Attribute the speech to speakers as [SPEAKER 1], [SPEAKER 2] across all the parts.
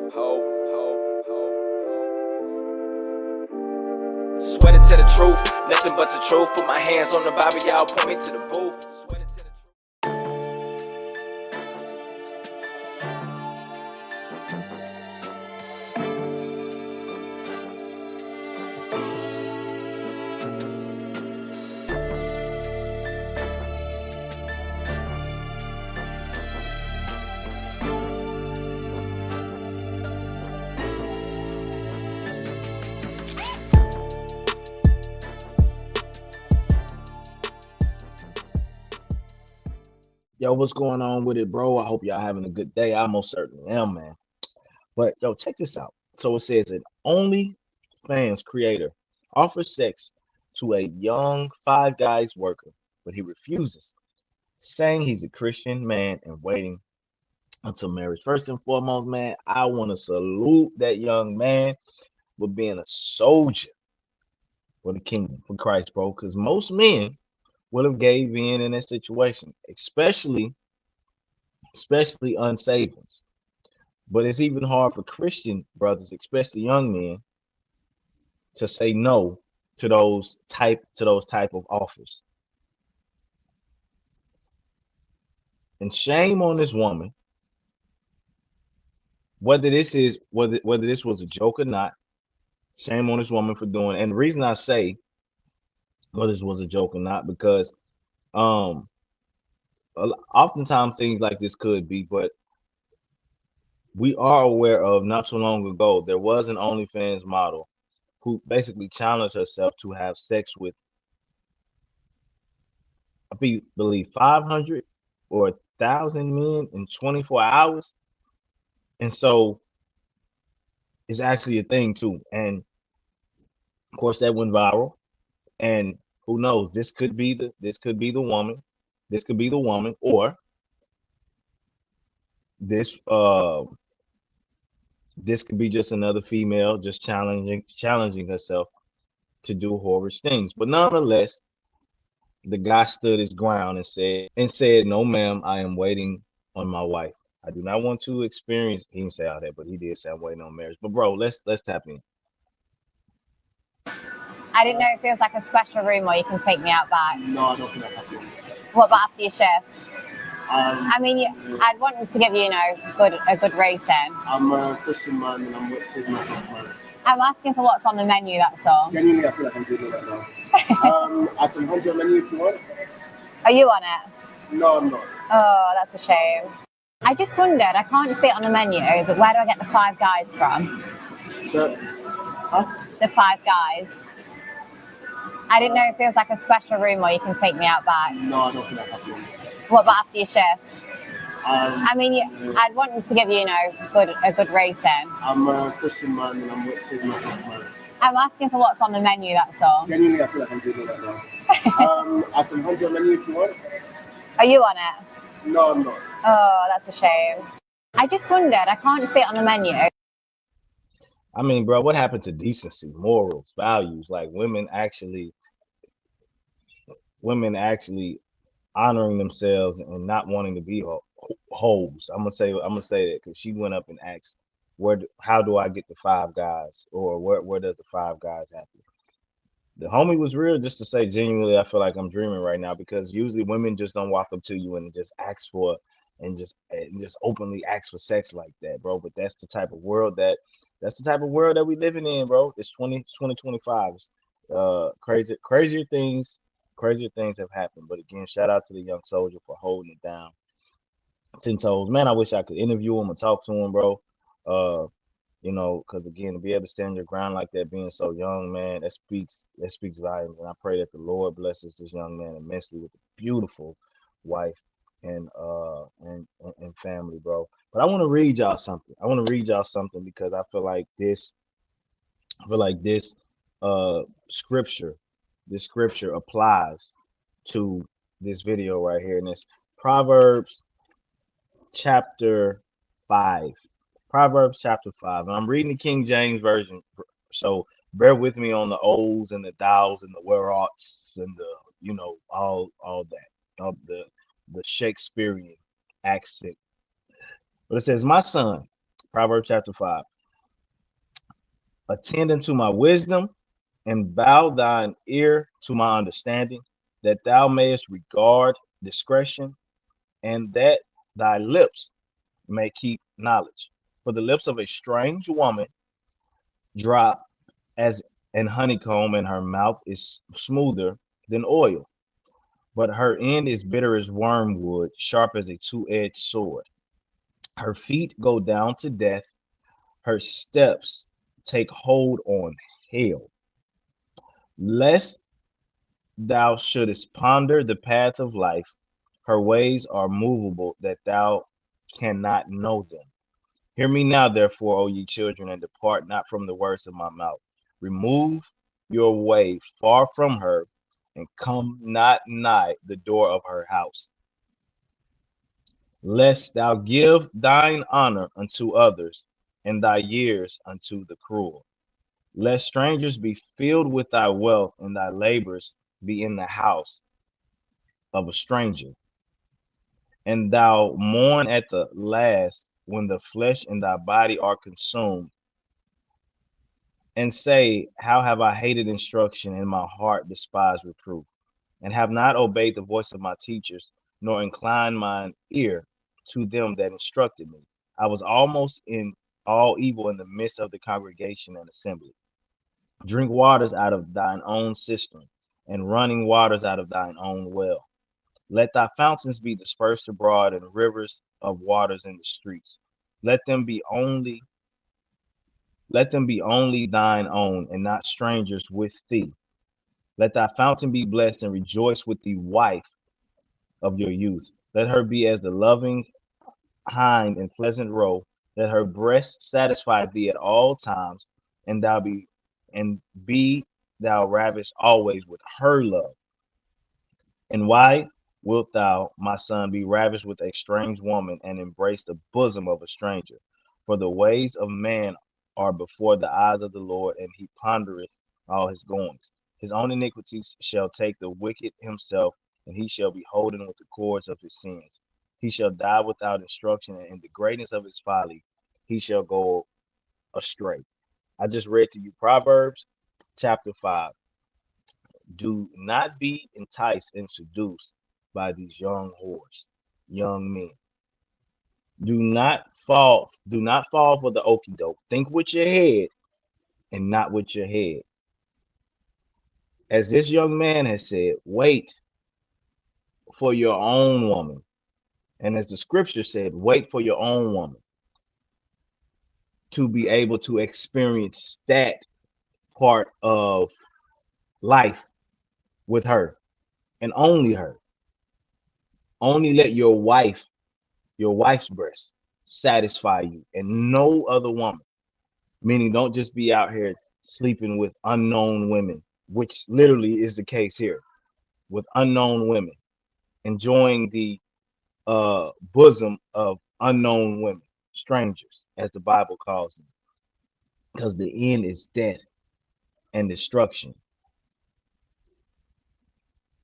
[SPEAKER 1] Sweated to the truth, nothing but the truth. Put my hands on the Bible, y'all point me to the booth. Sweated to the truth.
[SPEAKER 2] Yo, what's going on with it, bro? I hope y'all having a good day. I most certainly am, man. But yo, check this out. So it says an OnlyFans creator offers sex to a young Five Guys worker, but he refuses, saying he's a Christian man and waiting until marriage. First and foremost, man, I want to salute that young man for being a soldier for the kingdom, for Christ, bro. Because most men would have gave in that situation, especially unsaved ones. But it's even hard for Christian brothers, especially young men, to say no to those type of offers. And shame on this woman, whether this was a joke or not. Shame on this woman for doing it. And the reason I say whether this was a joke or not, because um oftentimes things like this could be, but we are aware of not so long ago there was an OnlyFans model who basically challenged herself to have sex with, I believe, 500 or 1,000 men in 24 hours. And so it's actually a thing too. And of course that went viral. And who knows, this could be the woman. This could be the woman, or this this could be just another female just challenging herself to do horrible things. But nonetheless, the guy stood his ground and said, "No, ma'am, I am waiting on my wife. I do not want to experience." He didn't say all that, but he did say I'm waiting on marriage. But bro, let's tap in.
[SPEAKER 3] I didn't know if it was like a special room where you can take me out back.
[SPEAKER 4] No, I don't think that's happening.
[SPEAKER 3] What about after your shift?
[SPEAKER 4] I
[SPEAKER 3] mean, I'd want to give you, a good rating.
[SPEAKER 4] I'm a Christian man and I'm saving myself marriage.
[SPEAKER 3] I'm asking for what's on the menu, that's all.
[SPEAKER 4] Genuinely, I feel like I'm doing it right now. I can hand you a menu if you want.
[SPEAKER 3] Are you on it?
[SPEAKER 4] No, I'm not.
[SPEAKER 3] Oh, that's a shame. I just wondered, I can't see it on the menu, but where do I get the Five Guys from? The Five Guys. I didn't know if it was like a special room where you can take me out back.
[SPEAKER 4] No, I don't think that's happening.
[SPEAKER 3] What about after your shift?
[SPEAKER 4] I
[SPEAKER 3] mean, I'd want to give you, a good rating.
[SPEAKER 4] I'm a Christian man and I'm saving myself marriage.
[SPEAKER 3] I'm asking for what's on the menu, that's all.
[SPEAKER 4] Genuinely, I feel like I'm doing it right now. I can hand you a menu if you want.
[SPEAKER 3] Are you on it?
[SPEAKER 4] No, I'm not.
[SPEAKER 3] Oh, that's a shame. I just wondered, I can't see it on the menu.
[SPEAKER 2] I mean, bro, what happened to decency, morals, values? Like women actually honoring themselves and not wanting to be hoes. I'm gonna say that because she went up and asked, how do I get the Five Guys, or where does the Five Guys happen? The homie was real, just to say genuinely, I feel like I'm dreaming right now, because usually women just don't walk up to you and just ask for and just openly ask for sex like that, bro. But that's the type of world that we living in, bro. It's 2025. Crazier things have happened. But again, shout out to the young soldier for holding it down 10 toes. Man, I wish I could interview him and talk to him, bro. Because again, to be able to stand your ground like that, being so young, man, that speaks volumes. And I pray that the Lord blesses this young man immensely with a beautiful wife and family, bro. But I want to read y'all something. Because I feel like this scripture applies to this video right here, and it's Proverbs chapter 5. And I'm reading the King James version, so bear with me on the ohs and the thous and the whereouts and the all that, all the Shakespearean accent. But it says, "My son, Proverbs chapter 5. Attend unto my wisdom and bow thine ear to my understanding, that thou mayest regard discretion, and that thy lips may keep knowledge. For the lips of a strange woman drop as an honeycomb, and her mouth is smoother than oil. But her end is bitter as wormwood, sharp as a two-edged sword. Her feet go down to death, her steps take hold on hell. Lest thou shouldest ponder the path of life, her ways are movable, that thou cannot know them. Hear me now, therefore, O ye children, and depart not from the words of my mouth. Remove your way far from her, and come not nigh the door of her house. Lest thou give thine honor unto others, and thy years unto the cruel. Lest strangers be filled with thy wealth, and thy labors be in the house of a stranger. And thou mourn at the last, when the flesh and thy body are consumed, and say, how have I hated instruction, and my heart despised reproof, and have not obeyed the voice of my teachers, nor inclined mine ear to them that instructed me. I was almost in all evil in the midst of the congregation and assembly. Drink waters out of thine own cistern, and running waters out of thine own well. Let thy fountains be dispersed abroad, and rivers of waters in the streets. Let them be only thine own, and not strangers with thee. Let thy fountain be blessed, and rejoice with the wife of your youth. Let her be as the loving hind and pleasant roe. Let her breast satisfy thee at all times, and be thou ravished always with her love. And why wilt thou, my son, be ravished with a strange woman, and embrace the bosom of a stranger? For the ways of man are before the eyes of the Lord, and he pondereth all his goings. His own iniquities shall take the wicked himself, and he shall be holden with the cords of his sins. He shall die without instruction, and in the greatness of his folly he shall go astray. I just read to you Proverbs chapter 5. Do not be enticed and seduced by these young whores, young men. Do not fall for the okie doke. Think with your head and not with your head. As this young man has said, wait for your own woman. And as the scripture said, wait for your own woman to be able to experience that part of life with her, and only her. Only let your wife's breast satisfy you, and no other woman. Meaning, don't just be out here sleeping with unknown women, which literally is the case here, with unknown women, enjoying the bosom of unknown women, strangers, as the Bible calls them, because the end is death and destruction.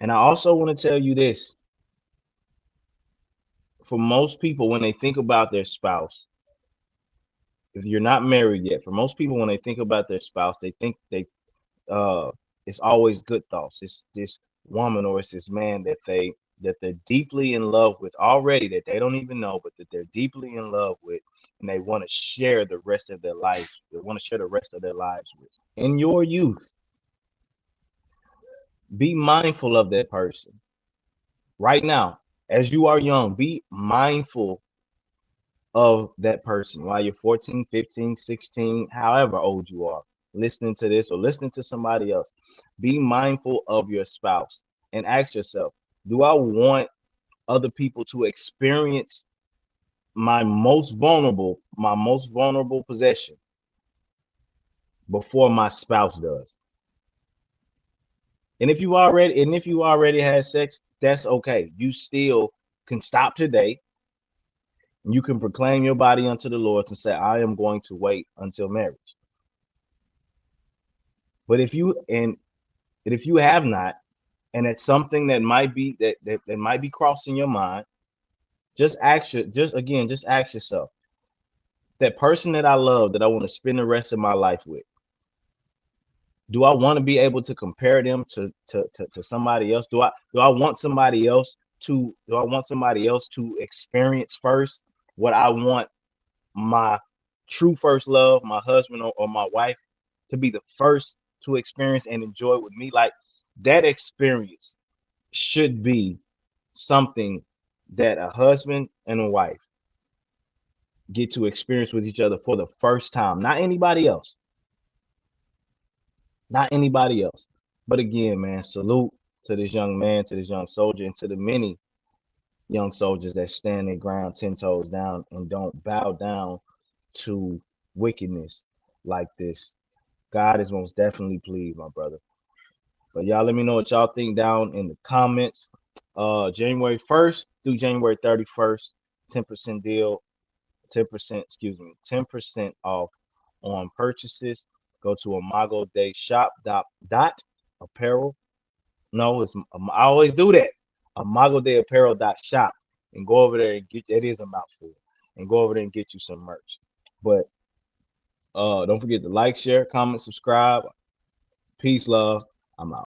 [SPEAKER 2] And I also want to tell you this: for most people, when they think about their spouse, if you're not married yet, for most people, when they think about their spouse, they think it's always good thoughts. It's this woman or it's this man that they're deeply in love with already, that they don't even know, but that they're deeply in love with, and they want to share the rest of their life. They want to share the rest of their lives with. In your youth, be mindful of that person. Right now, as you are young, be mindful of that person while you're 14, 15, 16, however old you are, listening to this or listening to somebody else. Be mindful of your spouse and ask yourself, do I want other people to experience my most vulnerable possession before my spouse does? And if you already had sex, that's okay. You still can stop today. You can proclaim your body unto the Lord to say, I am going to wait until marriage. But if you have not, and it's something that might be that might be crossing your mind, just ask yourself, that person that I love, that I want to spend the rest of my life with, do I want to be able to compare them to somebody else? Do I want somebody else to experience first what I want my true first love, my husband or my wife, to be the first to experience and enjoy with me? Like, that experience should be something that a husband and a wife get to experience with each other for the first time, not anybody else, not anybody else. But again, man, salute to this young man, to this young soldier, and to the many young soldiers that stand their ground 10 toes down and don't bow down to wickedness like this. God is most definitely pleased, my brother. But y'all let me know what y'all think down in the comments. January 1st through January 31st, 10% deal, 10% off on purchases. Go to Imago Day Shop dot apparel. No, I always do that. Imago Day Apparel .shop, and go over there and get, it is a mouthful, and go over there and get you some merch. But don't forget to like, share, comment, subscribe. Peace, love. I'm out.